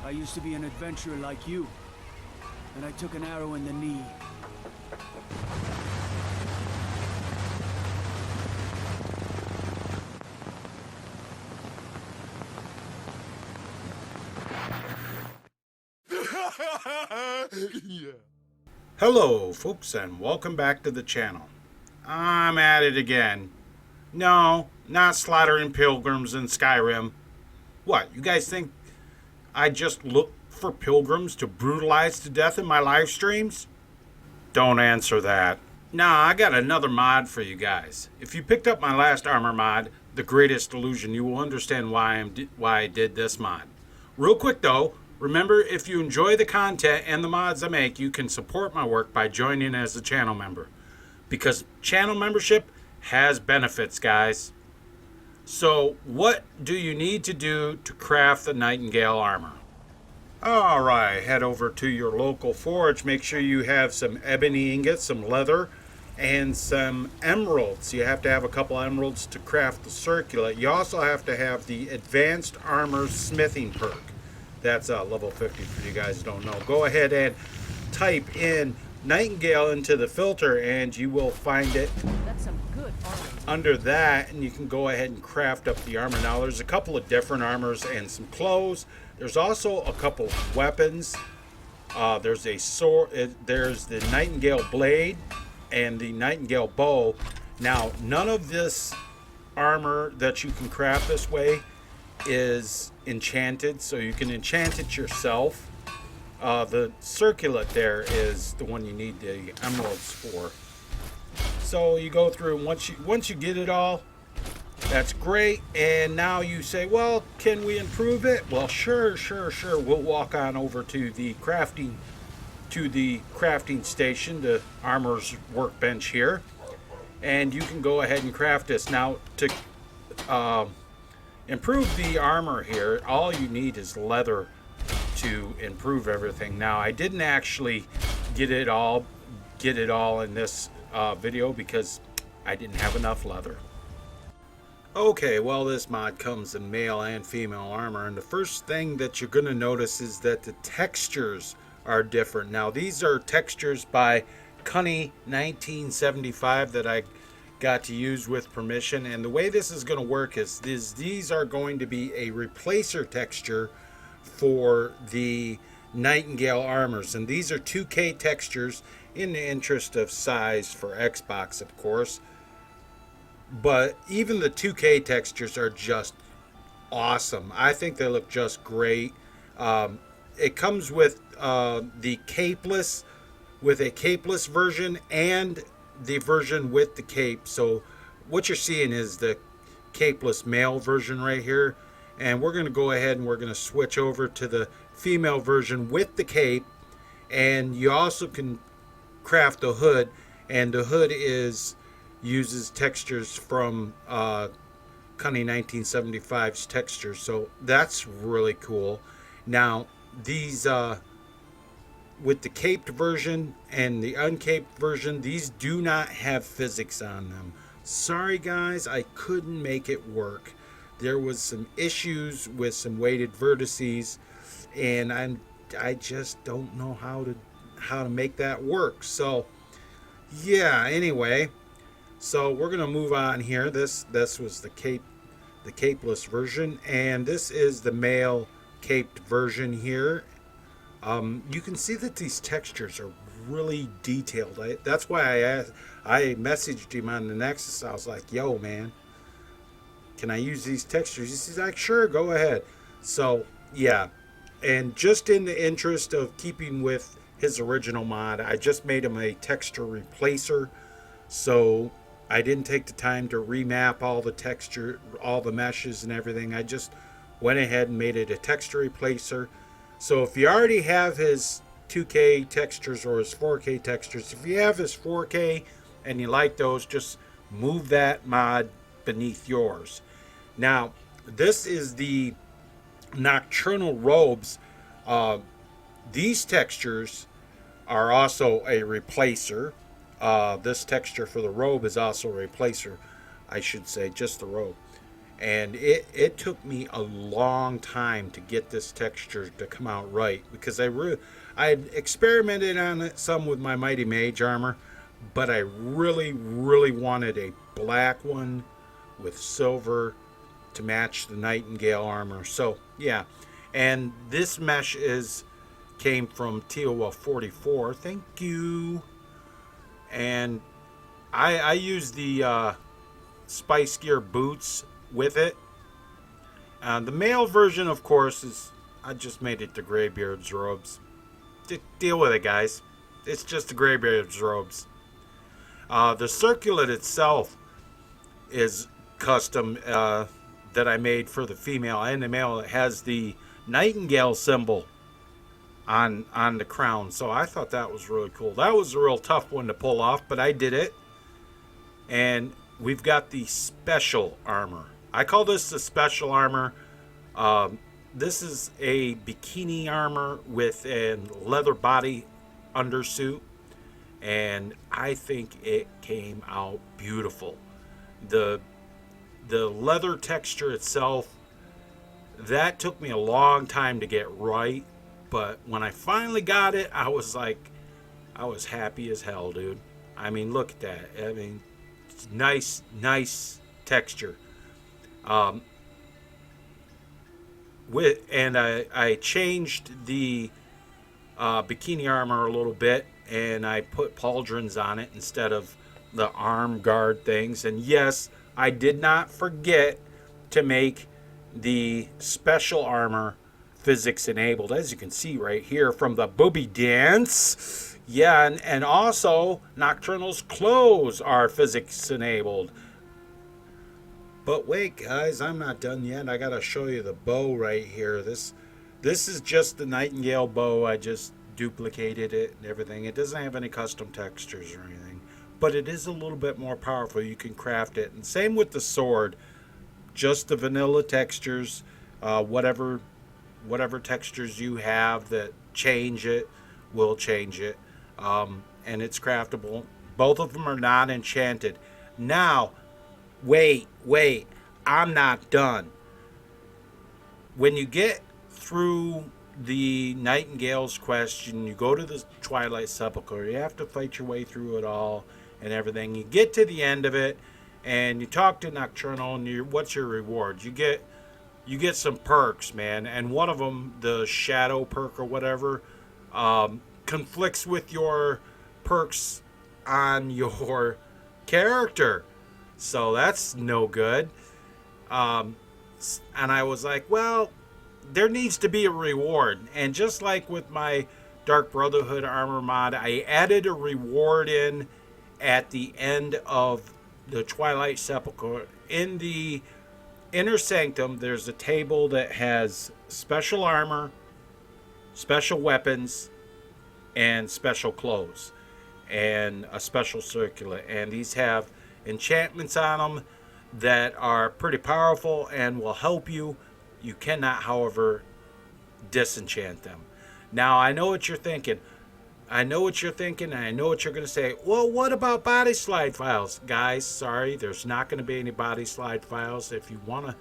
I used to be an adventurer like you, and I took an arrow in the knee. Yeah. Hello, folks, and welcome back to the channel. I'm at it again. No, not slaughtering pilgrims in Skyrim. What, you guys think I just look for pilgrims to brutalize to death in my live streams? Don't answer that. Nah, I got another mod for you guys. If you picked up my last armor mod, The Greatest Illusion, you will understand why I did this mod. Real quick though, remember if you enjoy the content and the mods I make, you can support my work by joining as a channel member. Because channel membership has benefits, guys. So, what do you need to do to craft the Nightingale armor? Alright, head over to your local forge. Make sure you have some ebony ingots, some leather, and some emeralds. You have to have a couple emeralds to craft the circlet. You also have to have the advanced armor smithing perk. That's level 50 for you guys who don't know. Go ahead and type in Nightingale into the filter and you will find it. That's some good armor. Under that, and you can go ahead and craft up the armor. Now there's a couple of different armors and some clothes. There's also a couple of weapons. There's a sword, there's the Nightingale blade and the Nightingale bow. Now none of this armor that you can craft this way is enchanted, so you can enchant it yourself. The circlet there is the one you need the emeralds for. So you go through, and once you get it all, that's great. And now you say, well, can we improve it? Well, sure. We'll walk on over to the crafting station, the armor's workbench here, and you can go ahead and craft this. Now to improve the armor here, all you need is leather to improve everything. Now I didn't actually get it all in this video because I didn't have enough leather. Okay, well, this mod comes in male and female armor, and the first thing that you're going to notice is that the textures are different. Now these are textures by Cunny 1975 that I got to use with permission, and the way this is going to work is these are going to be a replacer texture for the Nightingale armors, and these are 2K textures in the interest of size for Xbox, of course. But even the 2K textures are just awesome. I think they look just great. It comes with the capeless, with a capeless version and the version with the cape. So what you're seeing is the capeless male version right here, and we're going to go ahead and we're going to switch over to the female version with the cape. And you also can craft a hood, and the hood uses textures from Cunny 1975's textures, so that's really cool. Now these with the caped version and the uncaped version, these do not have physics on them. Sorry guys, I couldn't make it work. There was some issues with some weighted vertices, and I just don't know how to make that work. So yeah, anyway, so we're gonna move on here. This was the capeless version, and this is the male caped version here. You can see that these textures are really detailed. That's why I messaged him on the Nexus. I was like, yo man, can I use these textures? He's like, sure, go ahead. So yeah, and just in the interest of keeping with his original mod, I just made him a texture replacer. So I didn't take the time to remap all the texture, all the meshes and everything. I just went ahead and made it a texture replacer. So if you already have his 2K textures or his 4K textures, if you have his 4K and you like those, just move that mod beneath yours. Now, this is the Nocturnal Robes. These textures are also a replacer. This texture for the robe is also a replacer, I should say, just the robe. And it took me a long time to get this texture to come out right, because I had experimented on it some with my Mighty Mage armor, but I really wanted a black one with silver to match the Nightingale armor. So yeah, and this mesh is came from TOL 44. Thank you. And I use the Spice Gear boots with it. The male version, of course, is I just made it the Greybeard's robes. Deal with it, guys. It's just the Greybeard's robes. The circlet itself is custom that I made for the female and the male. It has the Nightingale symbol on the crown, so I thought that was really cool. That was a real tough one to pull off, but I did it. And we've got the special armor. I call this the special armor. This is a bikini armor with a leather body undersuit, and I think it came out beautiful. The leather texture itself, that took me a long time to get right, but when I finally got it, I was happy as hell, dude. I mean, look at that. I mean, it's nice texture. I changed the bikini armor a little bit, and I put pauldrons on it instead of the arm guard things. And yes, I did not forget to make the special armor physics enabled, as you can see right here from the booby dance. Yeah, and also Nocturnal's clothes are physics enabled. But wait, guys, I'm not done yet. I gotta show you the bow right here. This is just the Nightingale bow. I just duplicated it and everything. It doesn't have any custom textures or anything, but it is a little bit more powerful. You can craft it. And same with the sword. Just the vanilla textures, whatever textures you have that change it will change it. And it's craftable. Both of them are not enchanted. Now, wait, I'm not done. When you get through the Nightingale's question, you go to the Twilight Sepulchre, you have to fight your way through it all and everything. You get to the end of it, and you talk to Nocturnal, and what's your reward? You get some perks, man, and one of them, the Shadow perk or whatever, conflicts with your perks on your character. So that's no good. And I was like, well, there needs to be a reward. And just like with my Dark Brotherhood armor mod, I added a reward in at the end of the Twilight Sepulchre. In the Inner Sanctum, there's a table that has special armor, special weapons, and special clothes, and a special circlet. And these have enchantments on them that are pretty powerful and will help you. You cannot, however, disenchant them. Now, I know what you're thinking. And I know what you're going to say. Well, what about body slide files? Guys, sorry, there's not going to be any body slide files. If you want to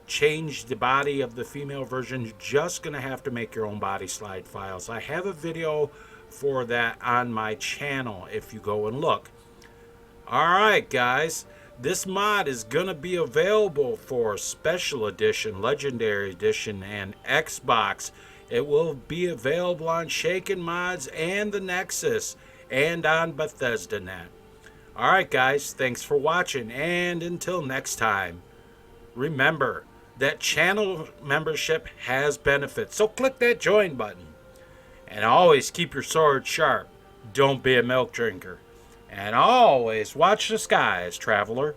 change the body of the female version, you're just going to have to make your own body slide files. I have a video for that on my channel if you go and look. Alright, guys, this mod is going to be available for Special Edition, Legendary Edition, and Xbox. It will be available on Shaken Mods and the Nexus, and on Bethesda.net. Alright, guys, thanks for watching, and until next time, remember that channel membership has benefits, so click that join button. And always keep your sword sharp. Don't be a milk drinker. And always watch the skies, traveler.